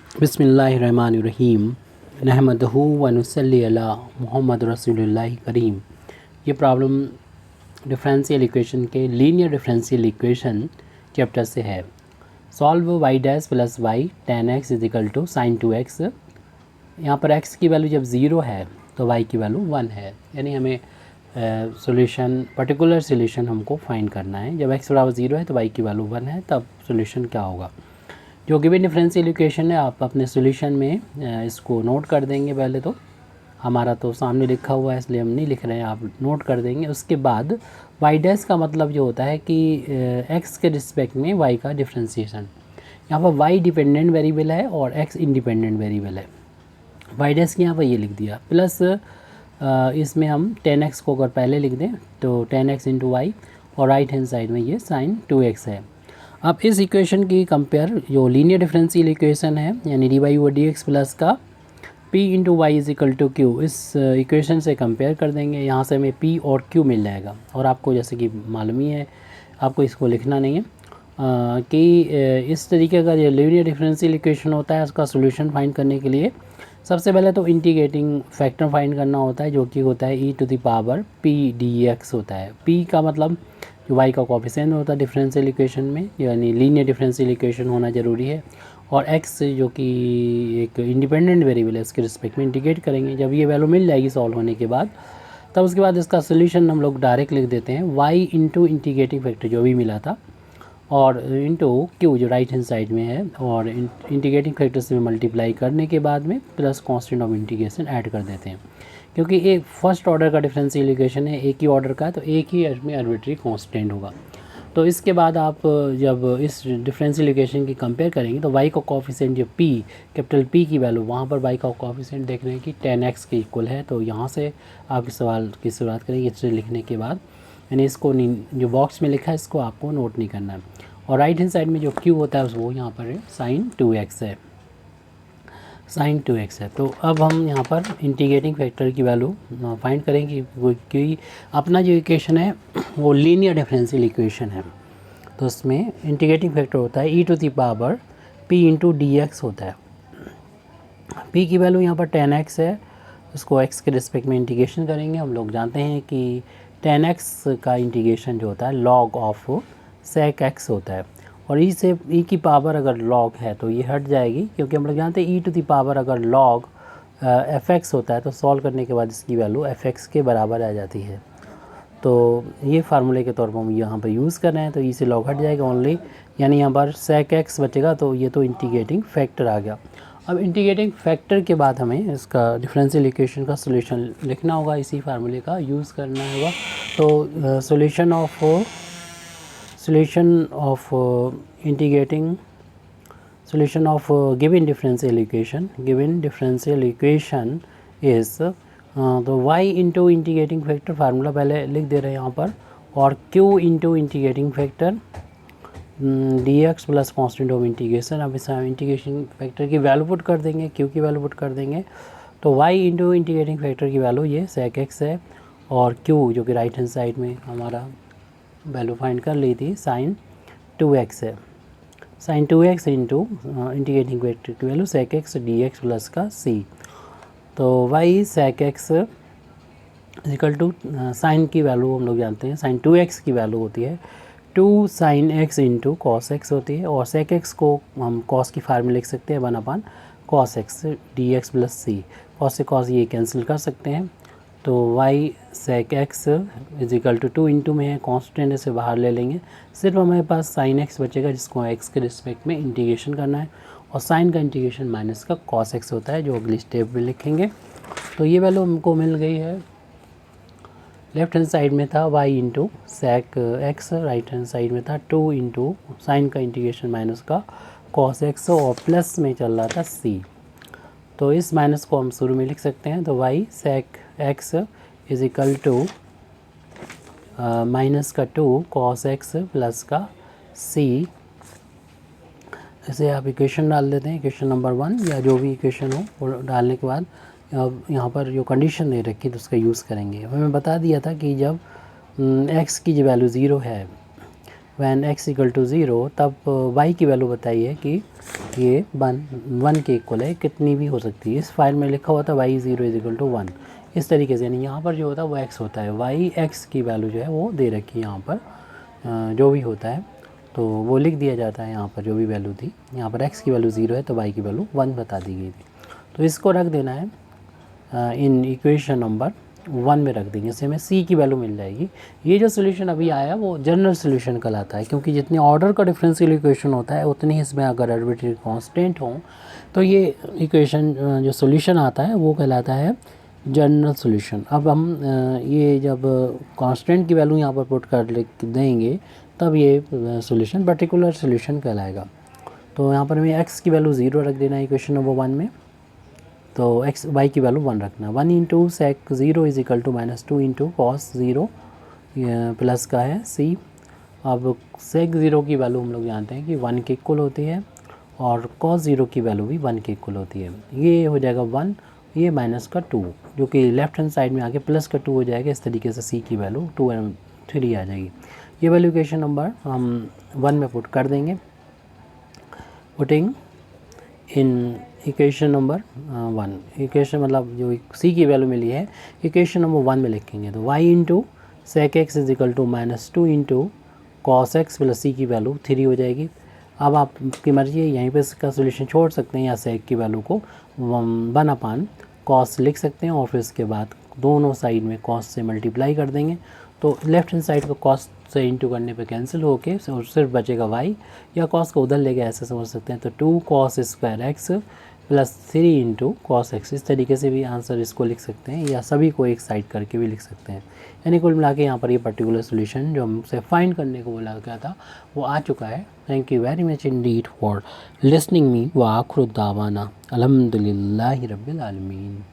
बिस्मिल्लाहिर्रहमानिर्रहीम नहमदहू व नुसल्ली अला मुहम्मद रसूलुल्लाह करीम। ये प्रॉब्लम डिफरेंशियल इक्वेशन के लीनियर डिफरेंशियल इक्वेशन चैप्टर से है। Solve y dash plus y tan x is equal to sine two x. यहाँ पर x की वैल्यू जब ज़ीरो है तो y की वैल्यू 1 है, यानी हमें सॉल्यूशन पर्टिकुलर सॉल्यूशन हमको फाइंड करना है। जब x बराबर 0 है तो y की वैल्यू 1 है, तब सॉल्यूशन क्या होगा। जो गिवन डिफरेंशियल इक्वेशन है आप अपने सॉल्यूशन में इसको नोट कर देंगे। पहले तो हमारा तो सामने लिखा हुआ है इसलिए हम नहीं लिख रहे हैं, आप नोट कर देंगे। उसके बाद वाई डैश का मतलब जो होता है कि x के रिस्पेक्ट में y का डिफ्रेंशिएशन। यहाँ पर y डिपेंडेंट वेरिएबल है और x इंडिपेंडेंट वेरिएबल है। वाई डैश की यहाँ पर ये लिख दिया, प्लस इसमें हम 10x को अगर पहले लिख दें तो 10x इंटू वाई, और राइट हैंड साइड में ये साइन 2x है। अब इस इक्वेशन की कंपेयर जो लीनियर डिफरेंशियल इक्वेशन है यानी d y over d x plus का p into y is equal to q, इस इक्वेशन से कंपेयर कर देंगे। यहाँ से हमें p और q मिल जाएगा। और आपको जैसे कि मालूम ही है, आपको इसको लिखना नहीं है कि इस तरीके का जो लीनियर डिफरेंशियल इक्वेशन होता है उसका सोल्यूशन फाइंड करने के लिए सबसे पहले तो इंटीग्रेटिंग फैक्टर फाइंड करना होता है, जो कि होता है e to the power p dx होता है। p का मतलब जो y का कोफिशिएंट होता है डिफरेंशियल इक्वेशन में, यानी लीनियर डिफरेंशियल इक्वेशन होना ज़रूरी है। और x जो कि एक इंडिपेंडेंट वेरिएबल है उसके रिस्पेक्ट में इंटीग्रेट करेंगे। जब ये वैल्यू मिल जाएगी सॉल्व होने के बाद, तब उसके बाद इसका सोल्यूशन हम लोग डायरेक्ट लिख देते हैं y इंटू इंटीग्रेटिंग फैक्टर जो भी मिला था और इंटू क्यू जो राइट हैंड साइड में है, और इंटीग्रेटिंग फैक्टर से मल्टीप्लाई करने के बाद में plus constant of integration add कर देते हैं। क्योंकि एक फर्स्ट ऑर्डर का डिफरेंशियल इक्वेशन है, एक ही ऑर्डर का है, तो एक ही इसमें आर्बिट्री कांस्टेंट होगा। तो इसके बाद आप जब इस डिफरेंशियल इक्वेशन की कंपेयर करेंगे तो y का कोफिशिएंट जो p कैपिटल P की वैल्यू, वहाँ पर y का कोफिशिएंट देख रहे हैं कि 10x के इक्वल है। तो यहाँ से आप इस सवाल की शुरुआत करेंगे इसे लिखने के बाद, यानी इसको जो बॉक्स में लिखा है इसको आपको नोट नहीं करना है। और राइट हैंड साइड में जो q होता है वो यहाँ पर साइन 2x है, साइन 2x है। तो अब हम यहाँ पर इंटीग्रेटिंग फैक्टर की वैल्यू फाइंड करेंगे क्योंकि अपना जो इक्वेशन है वो लीनियर डिफरेंशियल इक्वेशन है। तो उसमें इंटीग्रेटिंग फैक्टर होता है e to the power p into d x होता है। p की वैल्यू यहाँ पर 10x है, उसको x के रिस्पेक्ट में इंटीग्रेशन करेंगे। हम लोग जानते हैं कि 10x का इंटीग्रेशन जो होता है log ऑफ sec x होता है, और e से e की पावर अगर log है तो ये हट जाएगी, क्योंकि हम लोग जानते हैं e टू द पावर अगर log fx होता है तो सॉल्व करने के बाद इसकी वैल्यू fx के बराबर आ जाती है। तो ये फार्मूले के तौर पर हम यहाँ पर यूज़ कर रहे हैं, तो e से log हट जाएगा ओनली, यानी यहाँ पर sec x बचेगा। तो ये तो इंटीग्रेटिंग फैक्टर आ गया। अब इंटीग्रेटिंग फैक्टर के बाद हमें इसका डिफरेंशियल इक्वेशन का सॉल्यूशन लिखना होगा, इसी फार्मूले का यूज़ करना होगा। तो solution of given differential equation is तो y into integrating factor formula पहले लिख दे रहे हैं यहाँ पर, और q into integrating factor dx plus constant of integration. अब इस इंटीग्रेशन फैक्टर की वैल्यू पुट कर देंगे, q की वैल्यू पुट कर देंगे। तो y इंटू इंटीग्रेटिंग फैक्टर की वैल्यू ये sec x है, और q जो कि राइट हैंड साइड में हमारा वैल्यू फाइंड कर ली थी साइन 2x है। Sine 2x into integrating factor की value sec x dx plus का c। तो y sec x equal to sine की वैल्यू हम लोग जानते हैं, साइन 2x की वैल्यू होती है 2 sin x into cos x होती है, और sec x को हम कॉस की फार्म में लिख सकते हैं 1 cos x dx plus c। Cos से कॉस ये कैंसिल कर सकते हैं, तो y sec x is equal to 2 into में है कांस्टेंट, इसे बाहर ले लेंगे। सिर्फ हमारे पास sin x बचेगा जिसको x के रिस्पेक्ट में इंटीग्रेशन करना है, और साइन का इंटीग्रेशन माइनस का cos x होता है जो अगली स्टेप में लिखेंगे। तो ये वैल्यू हमको मिल गई है। लेफ्ट हैंड साइड में था y into sec x, right hand side में था 2 इंटू साइन का इंटीग्रेशन माइनस का cos x, और प्लस में चल रहा था c। तो इस माइनस को हम शुरू में लिख सकते हैं। तो y sec x is equal to minus का 2 cos x प्लस का c। इसे आप इक्वेशन डाल देते हैं, इक्वेशन नंबर 1 या जो भी इक्वेशन हो वो डालने के बाद अब यहाँ पर जो कंडीशन दे रखी है तो उसका यूज़ करेंगे। हमें बता दिया था कि जब x की जो वैल्यू 0 है वैन x इक्वल टू 0, तब y की वैल्यू बताइए कि ये 1 के इक्वल है, कितनी भी हो सकती है। इस फाइल में लिखा हुआ था y 0 इज इक्वल टू 1, इस तरीके से, यानी यहाँ पर जो होता है वो x होता है, y x की वैल्यू जो है वो दे रखी है यहाँ पर, जो भी होता है तो वो लिख दिया जाता है यहाँ पर, जो भी वैल्यू थी। यहाँ पर x की वैल्यू 0 है तो y की वैल्यू 1 बता दी गई थी, तो इसको रख देना है इन इक्वेशन नंबर 1 में रख देंगे, इससे हमें c की वैल्यू मिल जाएगी। ये जो सोल्यूशन अभी आया वो जनरल सोल्यूशन कहलाता है, क्योंकि जितने ऑर्डर का डिफरेंशियल इक्वेशन होता है उतनी ही इसमें अगर आर्बिट्रेरी कांस्टेंट हो तो ये इक्वेशन जो सोल्यूशन आता है वो कहलाता है जनरल सोल्यूशन। अब हम ये जब कांस्टेंट की वैल्यू यहाँ पर पुट कर देंगे तब ये सोल्यूशन पर्टिकुलर सोल्यूशन कहलाएगा। तो यहाँ पर हमें x की वैल्यू 0 रख देना है इक्वेशन नंबर 1 में, तो x y की वैल्यू 1 रखना। 1 into sec 0 is equal to -2 into cos 0 plus का है c। अब सेक 0 की वैल्यू हम लोग जानते हैं कि 1 के इक्वल होती है और कॉस 0 की वैल्यू भी 1 के इक्वल होती है। ये हो जाएगा 1, ये माइनस का 2, जो कि लेफ्ट हैंड साइड में आके प्लस का 2 हो जाएगा। इस तरीके से c की वैल्यू 2 और 3 आ जाएगी। ये वैल्यू इक्वेशन नंबर हम 1 में पुट कर देंगे। Putting in equation number 1, equation मतलब जो c की वैल्यू मिली है इक्वेशन नंबर 1 में लिखेंगे, तो y into sec x is equal to -2 into cos x plus c की वैल्यू 3 हो जाएगी। अब आपकी मर्जी है, यहीं पे इसका सोल्यूशन छोड़ सकते हैं या सेक की वैल्यू को 1 अपान कॉस लिख सकते हैं और फिर इसके बाद दोनों साइड में कॉस से मल्टीप्लाई कर देंगे, तो लेफ्ट हैंड साइड को कॉस से इंटू करने पे कैंसिल होके सिर्फ बचेगा y, या कॉस को उधर लेके ऐसे समझ सकते हैं, तो 2 cos square x plus 3 into cos x, इस तरीके से भी आंसर इसको लिख सकते हैं, या सभी को एक साइड करके भी लिख सकते हैं। यानी कुल मिला के यहाँ पर ये पर्टिकुलर सोल्यूशन जो हमसे फाइंड करने को बोला गया था वो आ चुका है। Thank you very much Indeed for listening me व आखिर दावाना अल्हम्दुलिल्लाहि रब्बिल आलमीन।